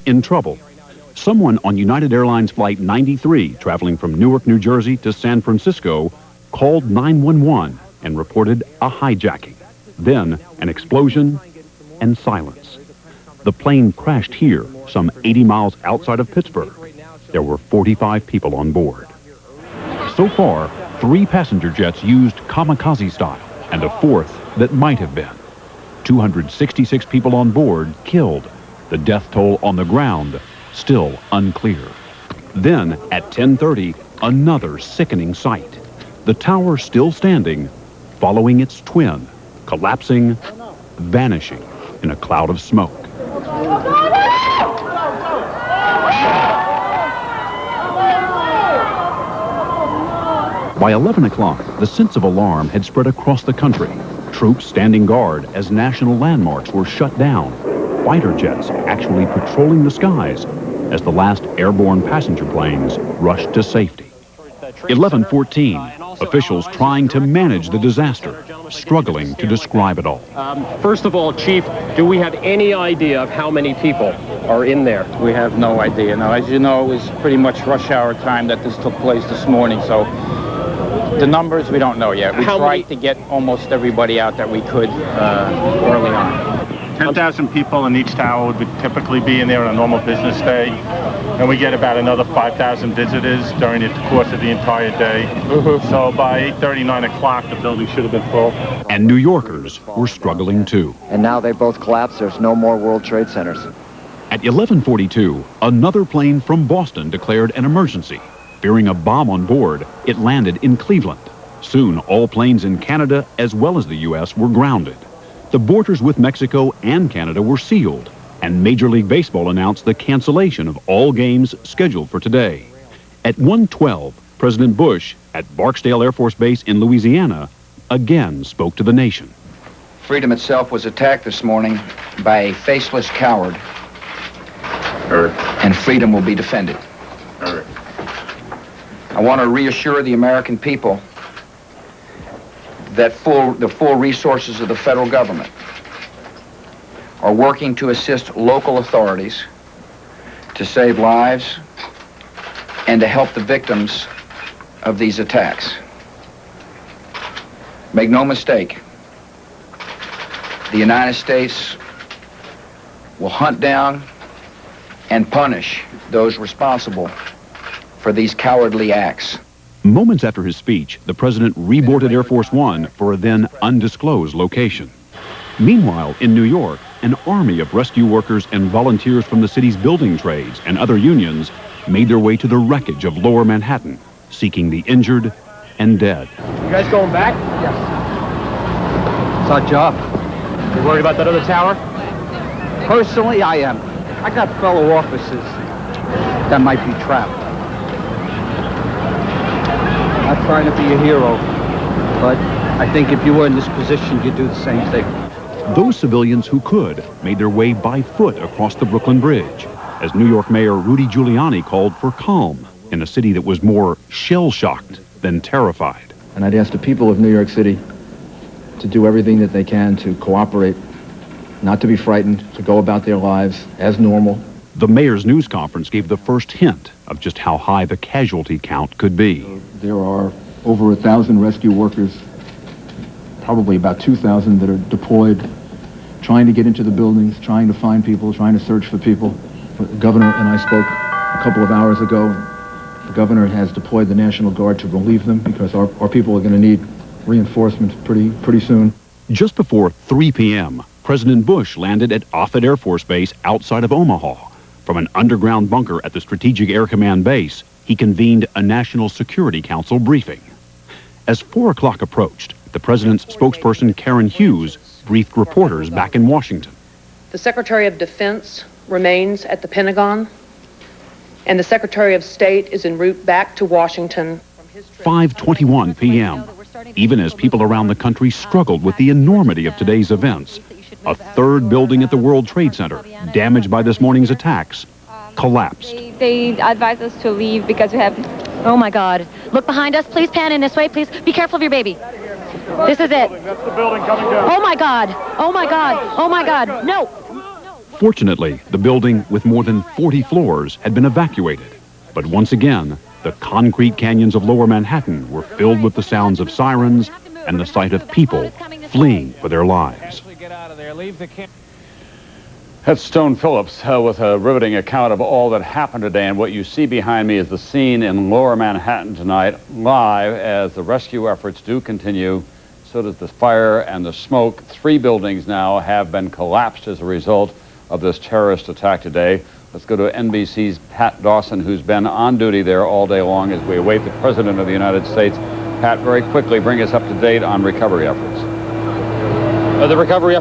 in trouble. Someone on United Airlines Flight 93, traveling from Newark, New Jersey to San Francisco, called 911 and reported a hijacking. Then an explosion and silence. The plane crashed here, some 80 miles outside of Pittsburgh. There were 45 people on board. So far, 3 passenger jets used kamikaze style, and a 4th that might have been. 266 people on board killed. The death toll on the ground still unclear. Then, at 10:30, another sickening sight. The tower still standing, following its twin, collapsing, vanishing in a cloud of smoke. By 11 o'clock, the sense of alarm had spread across the country. Troops standing guard as national landmarks were shut down. Fighter jets actually patrolling the skies as the last airborne passenger planes rushed to safety. 11:14, officials trying to manage the disaster, struggling to describe it all. First of all, Chief, do we have any idea of how many people are in there? We have no idea. Now, as you know, it was pretty much rush hour time that this took place this morning, so the numbers we don't know yet. We tried to get almost everybody out that we could early on. 10,000 people in each tower would typically be in there on a normal business day, and we get about another 5,000 visitors during the course of the entire day. So by 8:30, 9 o'clock, the building should have been full. And New Yorkers were struggling too. And now they both collapsed. There's no more World Trade Centers. At 11:42, another plane from Boston declared an emergency. Fearing a bomb on board, it landed in Cleveland. Soon, all planes in Canada as well as the U.S. were grounded. The borders with Mexico and Canada were sealed, and Major League Baseball announced the cancellation of all games scheduled for today. At 1:12, President Bush, at Barksdale Air Force Base in Louisiana, again spoke to the nation. Freedom itself was attacked this morning by a faceless coward. And freedom will be defended. I want to reassure the American people that the full resources of the federal government are working to assist local authorities to save lives and to help the victims of these attacks. Make no mistake, the United States will hunt down and punish those responsible for these cowardly acts. Moments after his speech, the president reboarded Air Force One for a then undisclosed location. Meanwhile, in New York, an army of rescue workers and volunteers from the city's building trades and other unions made their way to the wreckage of Lower Manhattan, seeking the injured and dead. You guys going back? Yes. It's our job. You worried about that other tower? Personally, I am. I got fellow officers that might be trapped. Not trying to be a hero, but I think if you were in this position, you'd do the same thing. Those civilians who could made their way by foot across the Brooklyn Bridge, as New York Mayor Rudy Giuliani called for calm in a city that was more shell-shocked than terrified. And I'd ask the people of New York City to do everything that they can to cooperate, not to be frightened, to go about their lives as normal. The mayor's news conference gave the first hint of just how high the casualty count could be. There are over 1,000 rescue workers, probably about 2,000 that are deployed, trying to get into the buildings, trying to find people, trying to search for people. The governor and I spoke a couple of hours ago. The governor has deployed the National Guard to relieve them because our people are going to need reinforcements pretty soon. Just before 3 p.m., President Bush landed at Offutt Air Force Base outside of Omaha. From an underground bunker at the Strategic Air Command base, he convened a National Security Council briefing. As 4 o'clock approached, the president's spokesperson, Karen Hughes, briefed reporters back in Washington. The Secretary of Defense remains at the Pentagon, and the Secretary of State is en route back to Washington. 5:21 p.m. Even as people around the country struggled with the enormity of today's events, a third building at the World Trade Center, damaged by this morning's attacks, collapsed. They advised us to leave because we have... Oh my God. Look behind us. Please pan in this way, please. Be careful of your baby. This is it. That's the building coming down. Oh my God. Oh my God. Oh my God. No. Fortunately, the building with more than 40 floors had been evacuated. But once again, the concrete canyons of Lower Manhattan were filled with the sounds of sirens and the sight of people fleeing for their lives. That's Stone Phillips with a riveting account of all that happened today. And what you see behind me is the scene in Lower Manhattan tonight, live as the rescue efforts do continue. So does the fire and the smoke. 3 buildings now have been collapsed as a result of this terrorist attack today. Let's go to NBC's Pat Dawson, who's been on duty there all day long as we await the President of the United States. Pat, very quickly bring us up to date on recovery efforts. The recovery